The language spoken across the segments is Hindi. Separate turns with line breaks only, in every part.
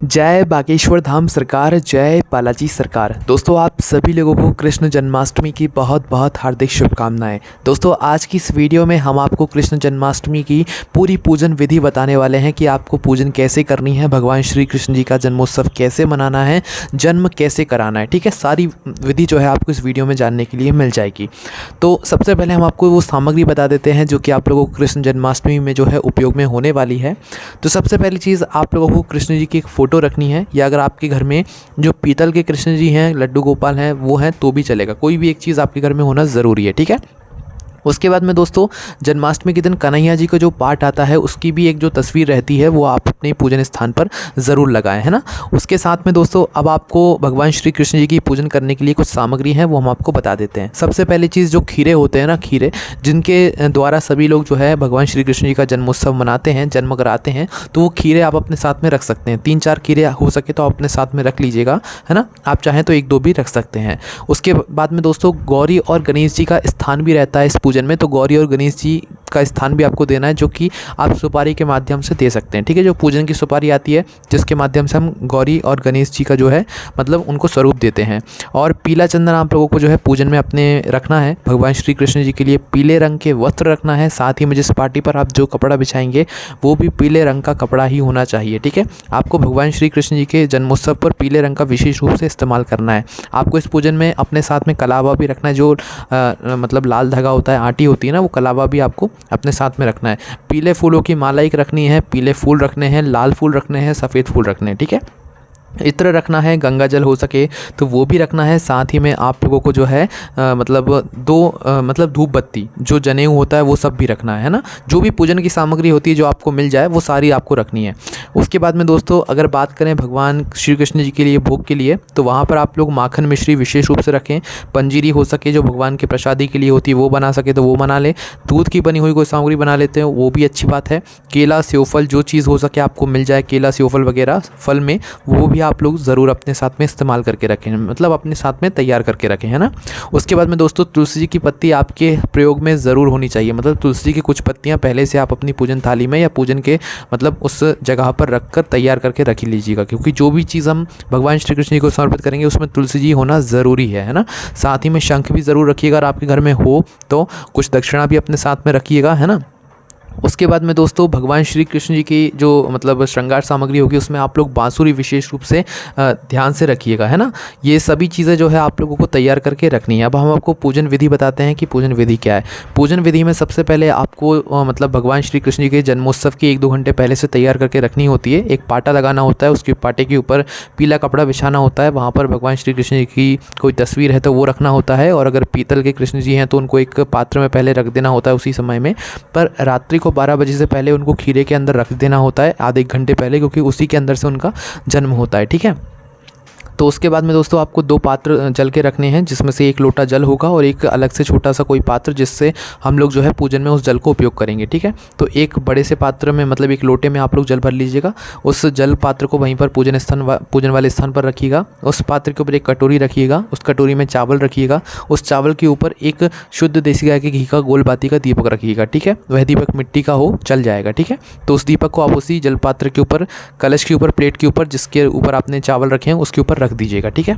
जय बागेश्वर धाम सरकार, जय बालाजी सरकार। दोस्तों, आप सभी लोगों को कृष्ण जन्माष्टमी की बहुत बहुत हार्दिक शुभकामनाएं। दोस्तों, आज की इस वीडियो में हम आपको कृष्ण जन्माष्टमी की पूरी पूजन विधि बताने वाले हैं कि आपको पूजन कैसे करनी है, भगवान श्री कृष्ण जी का जन्मोत्सव कैसे मनाना है, जन्म कैसे कराना है। ठीक है, सारी विधि जो है आपको इस वीडियो में जानने के लिए मिल जाएगी। तो सबसे पहले हम आपको वो सामग्री बता देते हैं जो कि आप लोगों को कृष्ण जन्माष्टमी में जो है उपयोग में होने वाली है। तो सबसे पहली चीज़, आप लोगों को कृष्ण जी की एक फ़ोटो रखनी है, या अगर आपके घर में जो पीतल के कृष्ण जी हैं, लड्डू गोपाल हैं, वो हैं तो भी चलेगा। कोई भी एक चीज़ आपके घर में होना ज़रूरी है। ठीक है। उसके बाद में दोस्तों, जन्माष्टमी के दिन कन्हैया जी का जो पाठ आता है उसकी भी एक जो तस्वीर रहती है वो आप अपने पूजन स्थान पर ज़रूर लगाएं, है ना। उसके साथ में दोस्तों, अब आपको भगवान श्री कृष्ण जी की पूजन करने के लिए कुछ सामग्री है वो हम आपको बता देते हैं। सबसे पहली चीज़, जो खीरे होते हैं ना, खीरे जिनके द्वारा सभी लोग जो है भगवान श्री कृष्ण जी का जन्मोत्सव मनाते हैं, जन्म कराते हैं, तो वो खीरे आप अपने साथ में रख सकते हैं। 3-4 खीरे हो सके तो आप अपने साथ में रख लीजिएगा, है ना। आप चाहें तो 1-2 भी रख सकते हैं। उसके बाद में दोस्तों, गौरी और गणेश जी का स्थान भी रहता है इस पूजन में, तो गौरी और गणेश जी का स्थान भी आपको देना है, जो कि आप सुपारी के माध्यम से दे सकते हैं। ठीक है, जो पूजन की सुपारी आती है जिसके माध्यम से हम गौरी और गणेश जी का जो है मतलब उनको स्वरूप देते हैं। और पीला चंदन आप लोगों को जो है पूजन में अपने रखना है। भगवान श्री कृष्ण जी के लिए पीले रंग के वस्त्र रखना है। साथ ही में जिस पार्टी पर आप जो कपड़ा बिछाएंगे वो भी पीले रंग का कपड़ा ही होना चाहिए। ठीक है, आपको भगवान श्री कृष्ण जी के जन्मोत्सव पर पीले रंग का विशेष रूप से इस्तेमाल करना है। आपको इस पूजन में अपने साथ में कलावा भी रखना है, जो मतलब लाल धागा होता है, आटी होती है ना, वो कलावा भी आपको अपने साथ में रखना है। पीले फूलों की माला एक रखनी है, पीले फूल रखने हैं, लाल फूल रखने हैं, सफ़ेद फूल रखने हैं। ठीक है, इत्र रखना है, गंगा जल हो सके तो वो भी रखना है। साथ ही में आप लोगों को जो है मतलब मतलब धूप बत्ती, जो जनेऊ होता है वो सब भी रखना है ना। जो भी पूजन की सामग्री होती है जो आपको मिल जाए वो सारी आपको रखनी है। उसके बाद में दोस्तों, अगर बात करें भगवान श्री कृष्ण जी के लिए भोग के लिए, तो वहाँ पर आप लोग माखन मिश्री विशेष रूप से रखें। पंजीरी हो सके जो भगवान के प्रसादी के लिए होती है वो बना सके तो वो बना लें। दूध की बनी हुई कोई सामग्री बना लेते हैं, वो भी अच्छी बात है। केला सेवफल, जो चीज़ हो सके आपको मिल जाए, केला सेवफल वगैरह फल में, वो भी आप लोग ज़रूर अपने साथ में इस्तेमाल करके रखें, मतलब अपने साथ में तैयार करके रखें, है ना। उसके बाद में दोस्तों, तुलसी जी की पत्ती आपके प्रयोग में ज़रूर होनी चाहिए। मतलब तुलसी जी की कुछ पत्तियां पहले से आप अपनी पूजन थाली में या पूजन के मतलब उस जगह पर रख कर तैयार करके रख ही लीजिएगा, क्योंकि जो भी चीज़ हम भगवान श्री कृष्ण जी को समर्पित करेंगे उसमें तुलसी जी होना ज़रूरी है ना। साथ ही में शंख भी ज़रूर रखिएगा, अगर आपके घर में हो तो कुछ दक्षिणा भी अपने साथ में रखिएगा, है ना। उसके बाद में दोस्तों, भगवान श्री कृष्ण जी की जो मतलब श्रृंगार सामग्री होगी उसमें आप लोग बांसुरी विशेष रूप से ध्यान से रखिएगा, है ना। ये सभी चीज़ें जो है आप लोगों को तैयार करके रखनी है। अब हम आपको पूजन विधि बताते हैं कि पूजन विधि क्या है। पूजन विधि में सबसे पहले आपको मतलब भगवान श्री कृष्ण जी के जन्मोत्सव के 1-2 घंटे पहले से तैयार करके रखनी होती है। एक पाटा लगाना होता है, उसके पाटे के ऊपर पीला कपड़ा बिछाना होता है, वहाँ पर भगवान श्री कृष्ण जी की कोई तस्वीर है तो वो रखना होता है। और अगर पीतल के कृष्ण जी हैं तो उनको एक पात्र में पहले रख देना होता है उसी समय में। पर रात्रि को 12 बजे से पहले उनको खीरे के अंदर रख देना होता है, आधे घंटे पहले, क्योंकि उसी के अंदर से उनका जन्म होता है। ठीक है, तो उसके बाद में दोस्तों आपको 2 पात्र जल के रखने हैं, जिसमें से 1 लोटा जल होगा और एक अलग से छोटा सा कोई पात्र जिससे हम लोग जो है पूजन में उस जल को उपयोग करेंगे। ठीक है, तो एक बड़े से पात्र में मतलब एक लोटे में आप लोग जल भर लीजिएगा। उस जल पात्र को वहीं पर पूजन वाले स्थान पर रखिएगा। उस पात्र के ऊपर एक कटोरी रखिएगा, उस कटोरी में चावल रखिएगा। उस चावल के ऊपर एक शुद्ध देसी गाय के घी का गोल बाती का दीपक रखिएगा। ठीक है, वह दीपक मिट्टी का हो चल जाएगा। ठीक है, तो उस दीपक को आप उसी जल पात्र के ऊपर, कलश के ऊपर, प्लेट के ऊपर जिसके ऊपर आपने चावल रखे हैं उसके ऊपर रख दीजिएगा। ठीक है,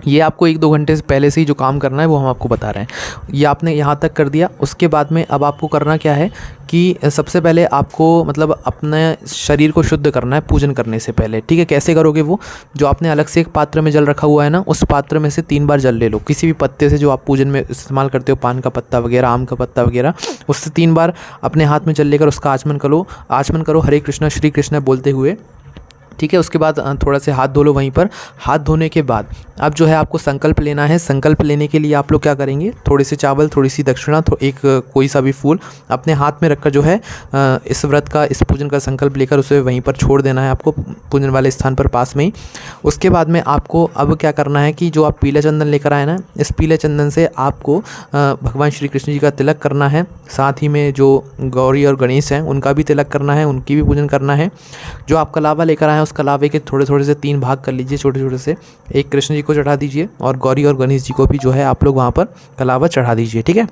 ये आपको 1-2 घंटे से पहले से ही जो काम करना है वो हम आपको बता रहे हैं। ये आपने यहाँ तक कर दिया। उसके बाद में अब आपको करना क्या है कि सबसे पहले आपको मतलब अपने शरीर को शुद्ध करना है पूजन करने से पहले। ठीक है, कैसे करोगे वो, जो आपने अलग से एक पात्र में जल रखा हुआ है ना, उस पात्र में से 3 बार जल ले लो, किसी भी पत्ते से जो आप पूजन में इस्तेमाल करते हो, पान का पत्ता वगैरह, आम का पत्ता वगैरह, उससे 3 बार अपने हाथ में जल लेकर उसका आचमन करो हरे कृष्णा श्री कृष्णा बोलते हुए। ठीक है, उसके बाद थोड़ा से हाथ धो लो वहीं पर। हाथ धोने के बाद अब जो है आपको संकल्प लेना है। संकल्प लेने के लिए आप लोग क्या करेंगे, थोड़े से चावल, थोड़ी सी दक्षिणा, एक कोई सा भी फूल अपने हाथ में रखकर जो है इस व्रत का, इस पूजन का संकल्प लेकर उसे वहीं पर छोड़ देना है आपको, पूजन वाले स्थान पर पास में ही। उसके बाद में आपको अब क्या करना है कि जो आप पीला चंदन लेकर आए ना, इस पीले चंदन से आपको भगवान श्री कृष्ण जी का तिलक करना है। साथ ही में जो गौरी और गणेश हैं उनका भी तिलक करना है, उनकी भी पूजन करना है। जो आप कलावा लेकर आए उस कलावे के थोड़े थोड़े से 3 भाग कर लीजिए, छोटे छोटे से। एक कृष्ण जी को चढ़ा दीजिए और गौरी और गणेश जी को भी जो है आप लोग वहाँ पर कलावा चढ़ा दीजिए। ठीक है,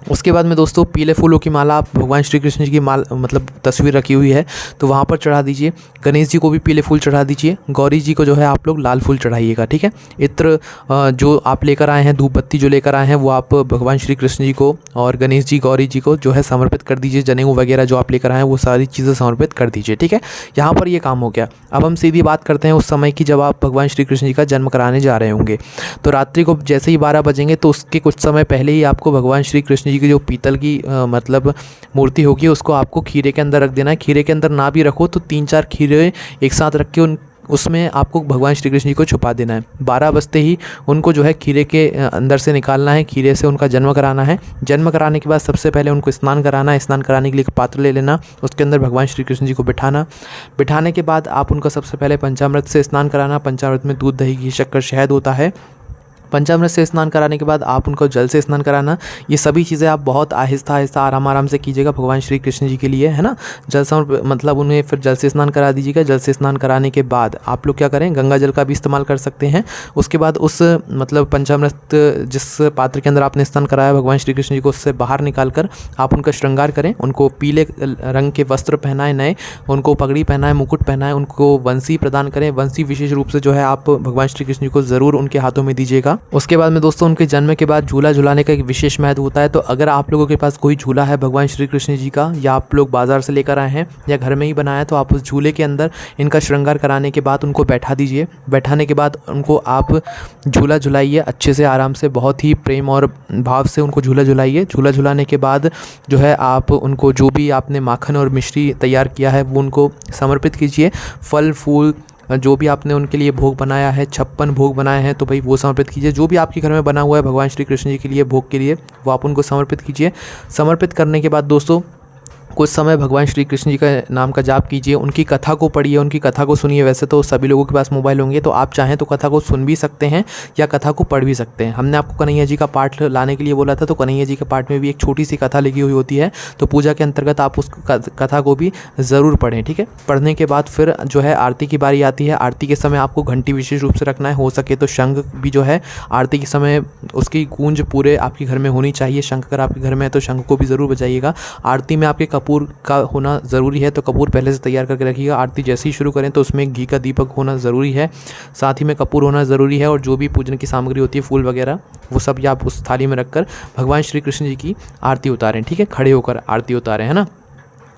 उसके बाद में दोस्तों पीले फूलों की माला आप भगवान श्री कृष्ण जी की मतलब तस्वीर रखी हुई है तो वहाँ पर चढ़ा दीजिए। गणेश जी को भी पीले फूल चढ़ा दीजिए। गौरी जी को जो है आप लोग लाल फूल चढ़ाइएगा, ठीक है। इत्र जो आप लेकर आए हैं, धूप बत्ती जो लेकर आए हैं, वो आप भगवान श्री कृष्ण जी को और गणेश जी, गौरी जी को जो है समर्पित कर दीजिए। जनेऊ वगैरह जो आप लेकर आए हैं वो सारी चीज़ें समर्पित कर दीजिए, ठीक है। यहाँ पर ये काम हो गया। अब हम सीधी बात करते हैं उस समय की जब आप भगवान श्री कृष्ण जी का जन्म कराने जा रहे होंगे। तो रात्रि को जैसे ही 12 बजेंगे तो उसके कुछ समय पहले ही आपको भगवान श्री कृष्ण जी की जो पीतल की मतलब मूर्ति होगी उसको आपको खीरे के अंदर रख देना है। खीरे के अंदर ना भी रखो तो 3-4 खीरे एक साथ रख के उसमें आपको भगवान श्री कृष्ण जी को छुपा देना है। 12 बजते ही उनको जो है खीरे के अंदर से निकालना है, खीरे से उनका जन्म कराना है। जन्म कराने के बाद सबसे पहले उनको स्नान कराना है। स्नान कराने के लिए एक पात्र ले लेना, उसके अंदर भगवान श्री कृष्ण जी को बिठाना। बिठाने के बाद आप उनका सबसे पहले पंचामृत से स्नान कराना। पंचामृत में दूध, दही, घी, शक्कर, शहद होता है। पंचामृत से स्नान कराने के बाद आप उनको जल से स्नान कराना। ये सभी चीज़ें आप बहुत आहिस्ता आहिस्ता आराम से कीजिएगा भगवान श्री कृष्ण जी के लिए, है ना। जल मतलब उन्हें फिर जल से स्नान करा दीजिएगा। जल से स्नान कराने के बाद आप लोग क्या करें, गंगा जल का भी इस्तेमाल कर सकते हैं। उसके बाद उस मतलब पंचामृत जिस पात्र के अंदर आपने स्नान कराया भगवान श्री कृष्ण जी को, उससे बाहर निकाल कर आप उनका श्रृंगार करें। उनको पीले रंग के वस्त्र पहनाएं नए, उनको पगड़ी पहनाएं, मुकुट पहनाएं, उनको वंशी प्रदान करें। वंशी विशेष रूप से जो है आप भगवान श्री कृष्ण जी को ज़रूर उनके हाथों में दीजिएगा। उसके बाद में दोस्तों उनके जन्म के बाद झूला झुलाने का एक विशेष महत्व होता है। तो अगर आप लोगों के पास कोई झूला है भगवान श्री कृष्ण जी का, या आप लोग बाजार से लेकर आए हैं या घर में ही बनाया है, तो आप उस झूले के अंदर इनका श्रृंगार कराने के बाद उनको बैठा दीजिए। बैठाने के बाद उनको आप झूला झुलाइए अच्छे से, आराम से, बहुत ही प्रेम और भाव से उनको झूला झुलाइए। झूला झुलाने के बाद जो है आप उनको जो भी आपने माखन और मिश्री तैयार किया है वो उनको समर्पित कीजिए। फल फूल जो भी आपने उनके लिए भोग बनाया है, 56 भोग बनाए हैं, तो भाई वो समर्पित कीजिए। जो भी आपके घर में बना हुआ है भगवान श्री कृष्ण जी के लिए भोग के लिए, वो आप उनको समर्पित कीजिए। समर्पित करने के बाद दोस्तों कुछ समय भगवान श्री कृष्ण जी का नाम का जाप कीजिए। उनकी कथा को पढ़िए, उनकी कथा को सुनिए। वैसे तो सभी लोगों के पास मोबाइल होंगे, तो आप चाहें तो कथा को सुन भी सकते हैं या कथा को पढ़ भी सकते हैं। हमने आपको कन्हैया जी का पाठ लाने के लिए बोला था, तो कन्हैया जी के पाठ में भी एक छोटी सी कथा लिखी हुई होती है, तो पूजा के अंतर्गत आप उस कथा को भी ज़रूर पढ़ें, ठीक है। पढ़ने के बाद फिर जो है आरती की बारी आती है। आरती के समय आपको घंटी विशेष रूप से रखना है। हो सके तो शंख भी जो है आरती के समय उसकी गूंज पूरे आपके घर में होनी चाहिए। शंख अगर आपके घर में है तो शंख को भी ज़रूर बजाइएगा। आरती में आपके कपूर का होना ज़रूरी है, तो कपूर पहले से तैयार करके रखिएगा। आरती जैसे ही शुरू करें तो उसमें घी का दीपक होना ज़रूरी है, साथ ही में कपूर होना ज़रूरी है, और जो भी पूजन की सामग्री होती है, फूल वगैरह, वो सब आप उस थाली में रखकर भगवान श्री कृष्ण जी की आरती उतारें, ठीक है। खड़े होकर आरती उतारें, है ना।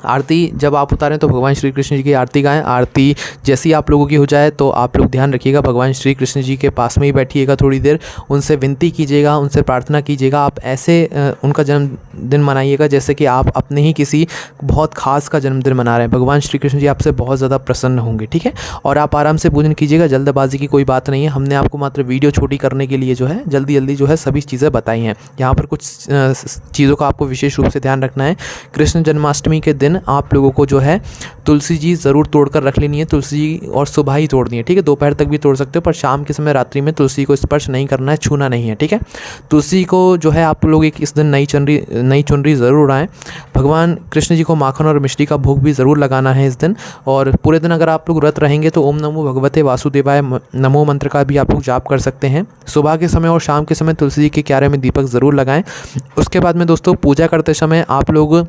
आरती जब आप उतारें तो भगवान श्री कृष्ण जी की आरती गाएं। आरती जैसी आप लोगों की हो जाए तो आप लोग ध्यान रखिएगा, भगवान श्री कृष्ण जी के पास में ही बैठिएगा थोड़ी देर, उनसे विनती कीजिएगा, उनसे प्रार्थना कीजिएगा। आप ऐसे उनका जन्मदिन मनाइएगा जैसे कि आप अपने ही किसी बहुत खास का जन्मदिन मना रहे हैं। भगवान श्री कृष्ण जी आपसे बहुत ज़्यादा प्रसन्न होंगे, ठीक है। और आप आराम से पूजन कीजिएगा, जल्दबाजी की कोई बात नहीं है। हमने आपको मात्र वीडियो छोटी करने के लिए जो है जल्दी जो है सभी चीज़ें बताई हैं। यहाँ पर कुछ चीज़ों का आपको विशेष रूप से ध्यान रखना है। कृष्ण जन्माष्टमी के दिन आप लोगों को जो है तुलसी जी ज़रूर तोड़कर रख लेनी है। तुलसी जी और सुबह ही तोड़नी है, ठीक है। दोपहर तक भी तोड़ सकते हो, पर शाम के समय रात्रि में तुलसी को स्पर्श नहीं करना है, छूना नहीं है, ठीक है। तुलसी को जो है आप लोग इस दिन नई चुनरी ज़रूर उड़ाएं। भगवान कृष्ण जी को माखन और मिश्री का भोग भी ज़रूर लगाना है इस दिन। और पूरे दिन अगर आप लोग व्रत रहेंगे तो ओम नमो भगवते वासुदेवाय नमो मंत्र का भी आप लोग जाप कर सकते हैं। सुबह के समय और शाम के समय तुलसी जी के क्यारे में दीपक ज़रूर लगाएं। उसके बाद में दोस्तों पूजा करते समय आप लोग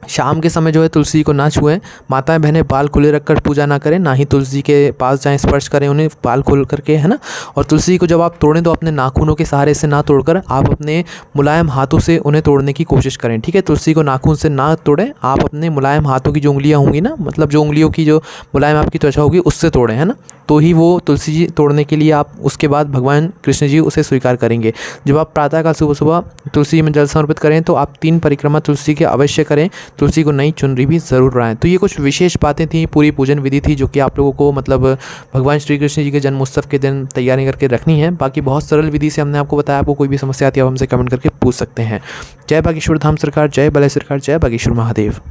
शाम के समय जो है तुलसी जी को ना छुएं। माताएं बहनें बाल खुले रखकर पूजा ना करें, ना ही तुलसी जी के पास जाएं, स्पर्श करें उन्हें बाल खोल करके, है ना। और तुलसी जी को जब आप तोड़ें तो अपने नाखूनों के सहारे से ना तोड़कर आप अपने मुलायम हाथों से उन्हें तोड़ने की कोशिश करें, ठीक है। तुलसी को नाखून से ना तोड़ें, आप अपने मुलायम हाथों की जो उंगलियां होंगी ना, मतलब जो उंगलियों की जो मुलायम आपकी त्वचा होगी उससे तोड़ें, है ना। तो ही वो तुलसी जी तोड़ने के लिए आप उसके बाद भगवान कृष्ण जी उसे स्वीकार करेंगे। जब आप प्रातःकाल सुबह तुलसी जी में जल समर्पित करें तो आप 3 परिक्रमा तुलसी के अवश्य करें। तुलसी को नई चुनरी भी ज़रूर उड़ाएं। तो ये कुछ विशेष बातें थी, पूरी पूजन विधि थी जो कि आप लोगों को मतलब भगवान श्री कृष्ण जी के जन्मोत्सव के दिन तैयारी करके रखनी है। बाकी बहुत सरल विधि से हमने आपको बताया। आपको कोई भी समस्या आती है आप हमसे कमेंट करके पूछ सकते हैं। जय बागेश्वर धाम सरकार, जय बलय सरकार, जय बागेश्वर महादेव।